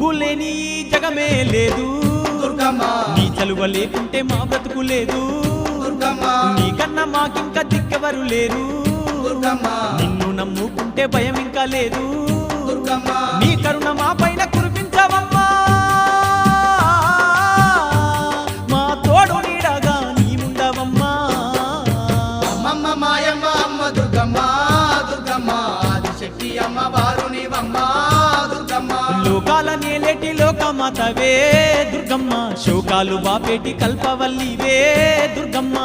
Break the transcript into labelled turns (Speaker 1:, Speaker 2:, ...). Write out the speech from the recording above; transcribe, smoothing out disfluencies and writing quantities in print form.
Speaker 1: నువ్వు లేని జగమే లేదు
Speaker 2: దుర్గమ్మ
Speaker 1: నీ చలువ లేకుంటే మా బ్రతుకు లేదు
Speaker 2: దుర్గమ్మ
Speaker 1: నీకన్నా మాకింక దిక్కెవరు లేరు
Speaker 2: దుర్గమ్మ
Speaker 1: నిన్ను నమ్ముకుంటే భయం ఇంకా లేదు
Speaker 2: దుర్గమ్మ
Speaker 1: నీ కరుణ మా పైన కురిపించవమ్మా మా తోడు నీడగా నీవుండవమ్మా
Speaker 2: అమ్మమ్మ మాయమ్మ అమ్మ దుర్గమ్మ దుర్గమ్మ ఆదిశక్తి అమ్మ వారు నీవమ్మ దుర్గమ్మ
Speaker 1: లోకాల నేలేటి లోకమాతవే దుర్గమ్మ శోకాలు బాపేటి కల్పవల్లివే దుర్గమ్మ